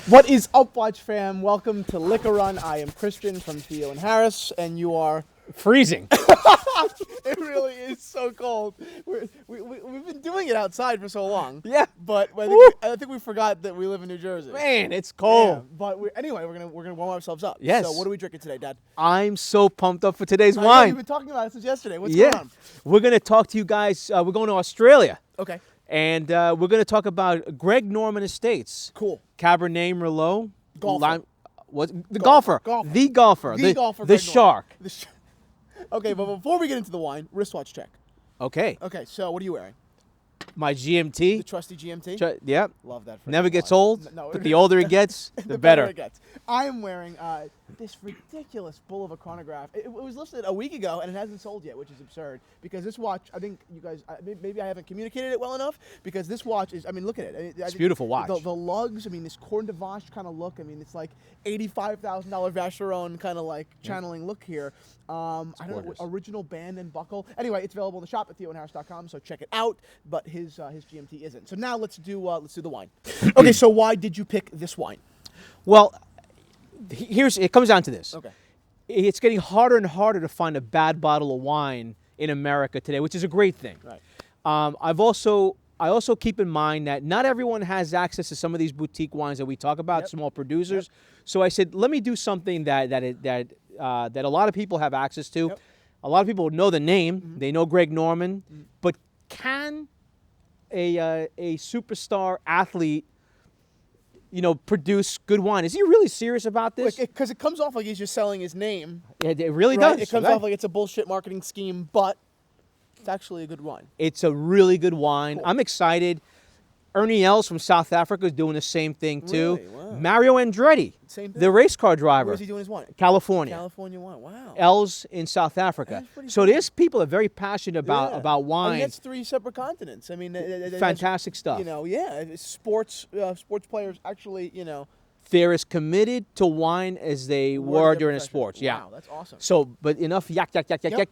What is up, Watch fam? Welcome to Liquor Run. I am Christian from Theo and Harris, and you are... Freezing. It really is so cold. We've been doing it outside for so long. Yeah. But I think we forgot that we live in New Jersey. Man, it's cold. Yeah, but anyway, we're gonna warm ourselves up. Yes. So what are we drinking today, Dad? I'm so pumped up for today's I know, wine. you've been talking about it since yesterday. What's going on? We're going to talk to you guys. We're going to Australia. Okay. And we're going to talk about Greg Norman Estates. Cool. Cabernet Merlot. Golfer. The golfer. Golfer. The golfer. The golfer. The Greg Norman. shark. Okay, but before we get into the wine, wristwatch check. Okay. Okay, so what are you wearing? My The GMT. trusty GMT? Yep. Love that. Never freaking gets watch. old, No, but the older it gets, the better. it gets. I am wearing this ridiculous bull of a chronograph. It was listed a week ago, and it hasn't sold yet, which is absurd. Because this watch, I think you guys, maybe I haven't communicated it well enough. Because this watch is, I mean, look at it. It's a beautiful watch. The lugs, I mean, this Corne de Vache kind of look. I mean, it's like $85,000 Vacheron kind of like channeling look here. I don't know, original band and buckle. Anyway, it's available in the shop at theoandharris.com, so check it out. But his GMT isn't. So now let's do the wine. Okay, so why did you pick this wine? Well, it comes down to this. Okay. It's getting harder and harder to find a bad bottle of wine in America today, which is a great thing. Right. I also keep in mind that not everyone has access to some of these boutique wines that we talk about, small producers. Yep. So I said, let me do something that a lot of people have access to. Yep. A lot of people know the name. They know Greg Norman. But can a superstar athlete, produce good wine? Is he really serious about this? Because it comes off like he's just selling his name. It really does. It comes off like it's a bullshit marketing scheme, but it's actually a good wine. It's a really good wine. Cool. I'm excited. Ernie Els from South Africa is doing the same thing too. Really? Wow. Mario Andretti, Same thing? the race car driver. Where's he doing his wine? California. California wine. Wow. Els in South Africa. So there's people that are very passionate about wine. I mean, that's 3 separate continents. I mean, fantastic stuff. Sports players actually, They're as committed to wine as they were during the sports. Yeah. Wow, that's awesome. So, but enough yak.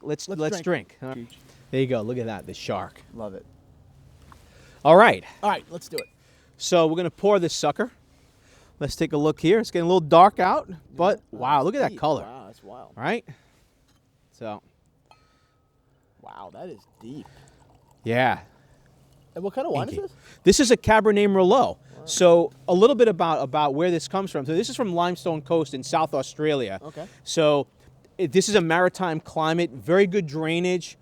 Let's drink. All right. There you go. Look at that, the shark. Love it. All right, let's do it. So we're gonna pour this sucker. Let's take a look here. It's getting a little dark out, but wow, look at that color. Wow, that's wild. All right. So. Wow, that is deep. Yeah. And what kind of wine is this? This is a Cabernet Merlot. Wow. So a little bit about where this comes from. So this is from Limestone Coast in South Australia. Okay. So this is a maritime climate, very good drainage.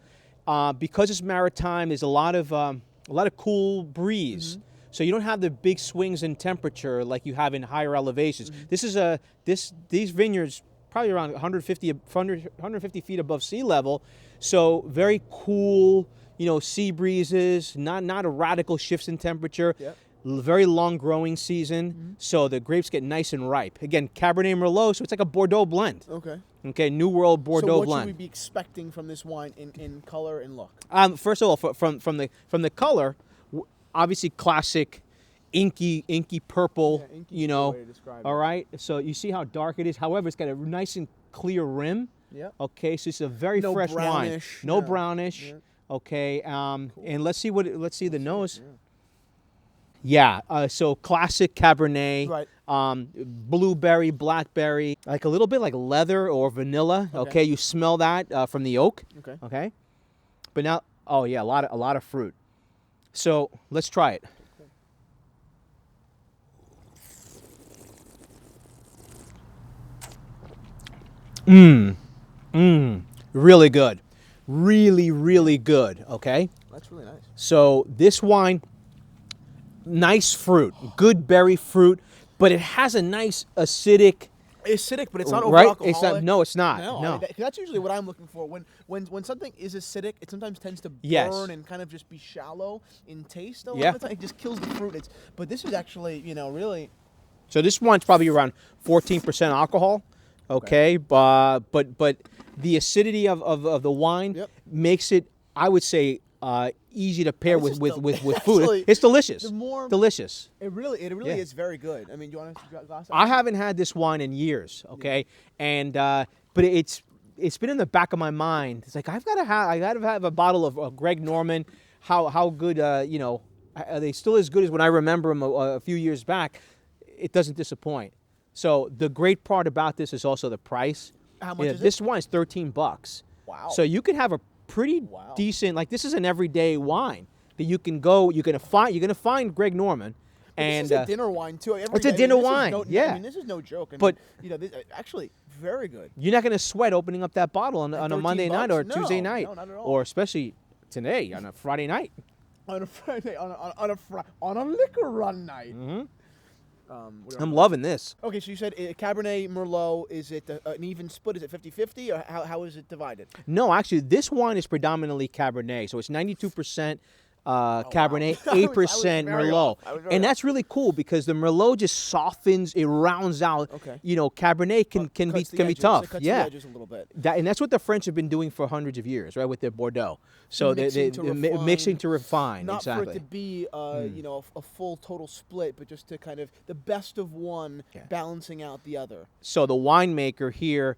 Because it's maritime, there's a lot of cool breeze. So you don't have the big swings in temperature like you have in higher elevations. This is these vineyards probably around 150 feet above sea level. So very cool, sea breezes, not a radical shifts in temperature. Yep. Very long growing season. So the grapes get nice and ripe. Again, Cabernet Merlot, so it's like a Bordeaux blend. Okay, New World Bordeaux blend. So what should we be expecting from this wine in color and look? First of all, from the color, obviously classic, inky purple. Yeah, inky is the way to describe all it. right. So you see how dark it is. However, it's got a nice and clear rim. Yeah. Okay, so it's a very fresh brownish, wine. No brownish. Yeah. Okay. Cool. And let's see the nose. Yeah, so classic Cabernet, right. Blueberry, blackberry, like a little bit like leather or vanilla. Okay, you smell that from the oak. Okay, but now, oh yeah, a lot of fruit. So let's try it. Really good, really good. Okay, that's really nice. So this wine. Nice fruit, good berry fruit, but it has a nice acidic. Acidic, but it's not over-alcoholic. It's not. No. That's usually what I'm looking for. When something is acidic, it sometimes tends to burn and kind of just be shallow in taste. A lot of the time. It just kills the fruit. But this is actually, really. So this wine's probably around 14% alcohol. Okay, but the acidity of the wine makes it, I would say, easy to pair with food. Actually, it's delicious. Delicious. It really is very good. I mean, do you want a glass? I haven't had this wine in years. Okay, and but it's been in the back of my mind. It's like I gotta have a bottle of Greg Norman. How good are they still as good as when I remember them a few years back? it doesn't disappoint. So the great part about this is also the price. How much is this one is $13. Wow. So you can have a pretty decent, like this is an everyday wine that you can go. You're gonna find Greg Norman. And this is a dinner wine too. It's a dinner wine. I mean, this is no joke. I mean, but this, actually, very good. You're not going to sweat opening up that bottle on a Monday night or a Tuesday night, no, not at all. Or especially today on a Friday night. On a Friday, on a liquor run night. I'm loving this. Okay, so you said Cabernet Merlot. Is it an even split? Is it 50-50, or how is it divided? No, actually, this wine is predominantly Cabernet, so it's 92%. Cabernet, 8% Merlot, and that's really cool because the Merlot just softens, it rounds out. Okay. Cabernet can be tough. It cuts yeah, the edges a little bit. And that's what the French have been doing for hundreds of years, right, with their Bordeaux. So mixing to refine. Not exactly. for it to be, a full total split, but just to kind of the best of one balancing out the other. So the winemaker here.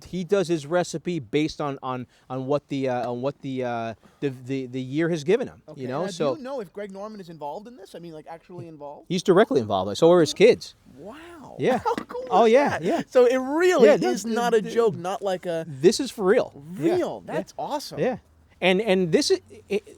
He does his recipe based on what the year has given him. Okay. Now, do you know if Greg Norman is involved in this? I mean, like actually involved? He's directly involved. So are his kids. Wow. Yeah. How cool is that? Yeah. So it really is not a joke, not like a. This is for real. Real. That's awesome. Yeah. And this is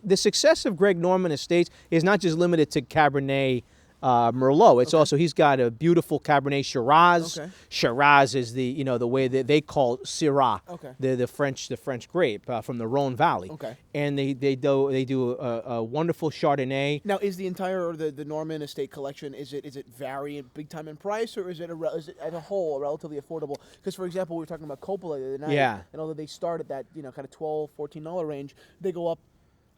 the success of Greg Norman Estates is not just limited to Cabernet Merlot. It's also, he's got a beautiful Cabernet Shiraz. Okay. Shiraz is the way that they call Syrah, the French grape from the Rhone Valley. Okay. And they do a wonderful Chardonnay. Now, is the entire the Norman Estate collection is it varying big time in price, or is it as a whole relatively affordable? Because for example, we were talking about Coppola the other night. Yeah. And although they start at that kind of $12-14 range, they go up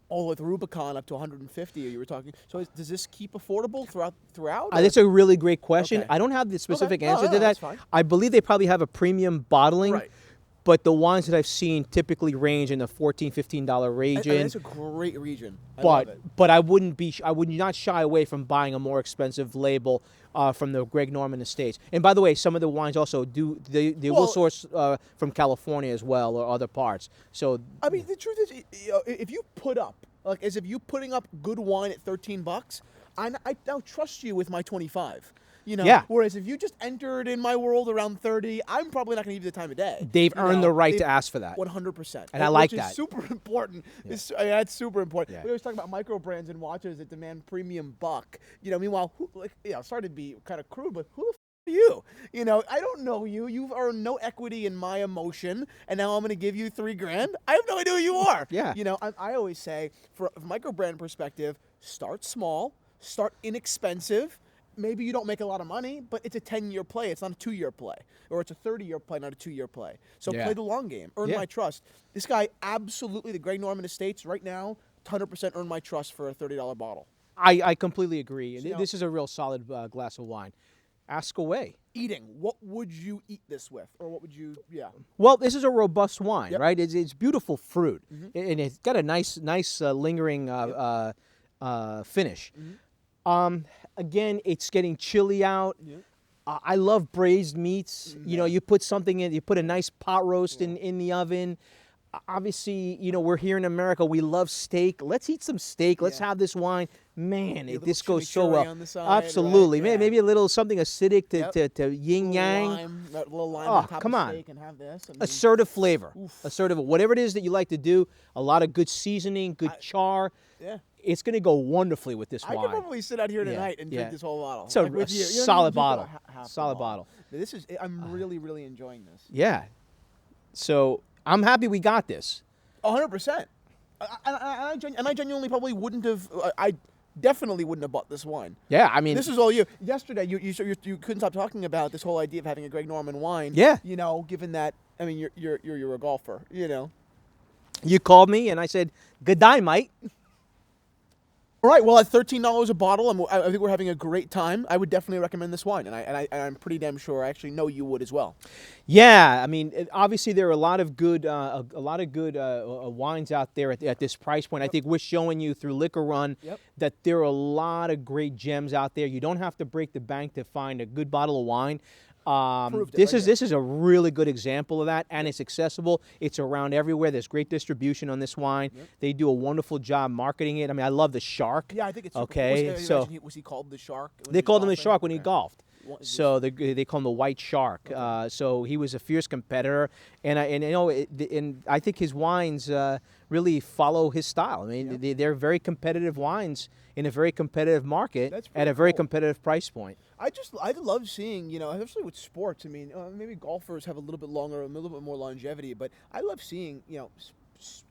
all the way with Rubicon up to 150. You were talking. So does this keep affordable throughout? That's a really great question. Okay. I don't have the specific answer to that. That's fine. I believe they probably have a premium bottling. Right. But the wines that I've seen typically range in the $14, $15 region. And it's a great region. I love it. But I would not shy away from buying a more expensive label from the Greg Norman Estates. And by the way, some of the wines also will source from California as well or other parts. So I mean, the truth is, if you put up as if you putting up good wine at $13, I now trust you with my 25. Yeah. Whereas if you just entered in my world around 30, I'm probably not going to give you the time of day. They've earned the right to ask for that. 100%. And I like that. that. Is super important. Yeah. That's super important. Yeah. We always talk about micro brands and watches that demand premium buck. Meanwhile, started to be kind of crude, but who the are you? I don't know you. You've earned no equity in my emotion, and now I'm going to give you $3,000. I have no idea who you are. Yeah. I always say, from a micro brand perspective, start small, start inexpensive. Maybe you don't make a lot of money, but it's a 10-year play. It's not a 2-year play. Or it's a 30-year play, not a 2-year play. So play the long game. Earn my trust. This guy, absolutely, the Greg Norman Estates, right now, 100% earn my trust for a $30 bottle. I completely agree. So, this is a real solid glass of wine. Ask away. Eating. What would you eat this with? Or what would you, Well, this is a robust wine, right? It's beautiful fruit. And it's got a nice lingering finish. Again, it's getting chilly out. I love braised meats. You put something in, you put a nice pot roast in the oven. Obviously, we're here in America. We love steak. Let's eat some steak. Let's have this wine. Man, this goes so well. On the side, absolutely. Right? Maybe a little something acidic to yin yang. A little lime on top come of on. steak and have this. Assertive flavor. Assertive. Whatever it is that you like to do, a lot of good seasoning, good char. Yeah. It's going to go wonderfully with this wine. I could probably sit out here tonight and drink this whole bottle. It's a solid bottle. Solid bottle. I'm really, really enjoying this. Yeah. So I'm happy we got this. 100%. And I genuinely probably wouldn't have. I definitely wouldn't have bought this wine. Yeah, I mean, this is all you. Yesterday, you couldn't stop talking about this whole idea of having a Greg Norman wine. Yeah. Given that, I mean, you're a golfer. You called me and I said, "Good day, mate." All right. Well, at $13 a bottle, I think we're having a great time. I would definitely recommend this wine, and I'm pretty damn sure I actually know you would as well. Yeah, I mean, obviously there are a lot of good wines out there at this price point. I think we're showing you through Liquor Run that there are a lot of great gems out there. You don't have to break the bank to find a good bottle of wine. Proved it This right is here. this is a really good example of that, and it's accessible. It's around everywhere. There's great distribution on this wine. They do a wonderful job marketing it. I mean, I love the shark. Yeah, I think it's super okay. Cool. So Was he called the Shark? when they he was called him the golfing? shark when he Okay. golfed. What is So they call him the White Shark. So he was a fierce competitor, and I think his wines really follow his style. I mean, they're very competitive wines in a very competitive market That's at pretty a very cool. competitive price point. I love seeing, especially with sports. I mean, maybe golfers have a little bit more longevity, but I love seeing,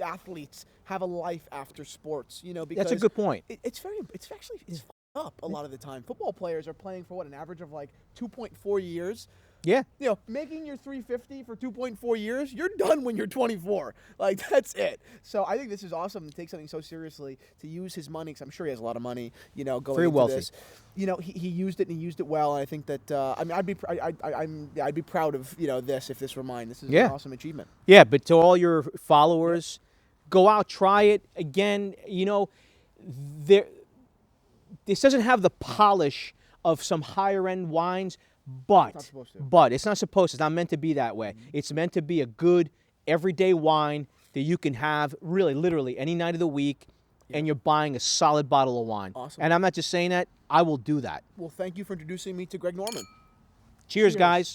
athletes have a life after sports. Because That's a good point. It's f***ed up a lot of the time. Football players are playing for an average of like 2.4 years. Yeah. Making your 350 for 2.4 years, you're done when you're 24. Like, that's it. So I think this is awesome to take something so seriously, to use his money, because I'm sure he has a lot of money, going Very into wealthy. this. He used it and he used it well. And I think that, I'd be proud of, this if this were mine. This is an awesome achievement. Yeah, but to all your followers, go out, try it. Again, this doesn't have the polish of some higher end wines, but not supposed to. it's not supposed to. It's not meant to be that way. It's meant to be a good everyday wine that you can have really literally any night of the week, and you're buying a solid bottle of wine. Awesome. And I'm not just saying that, I will do that. Well, thank you for introducing me to Greg Norman. Cheers. Guys.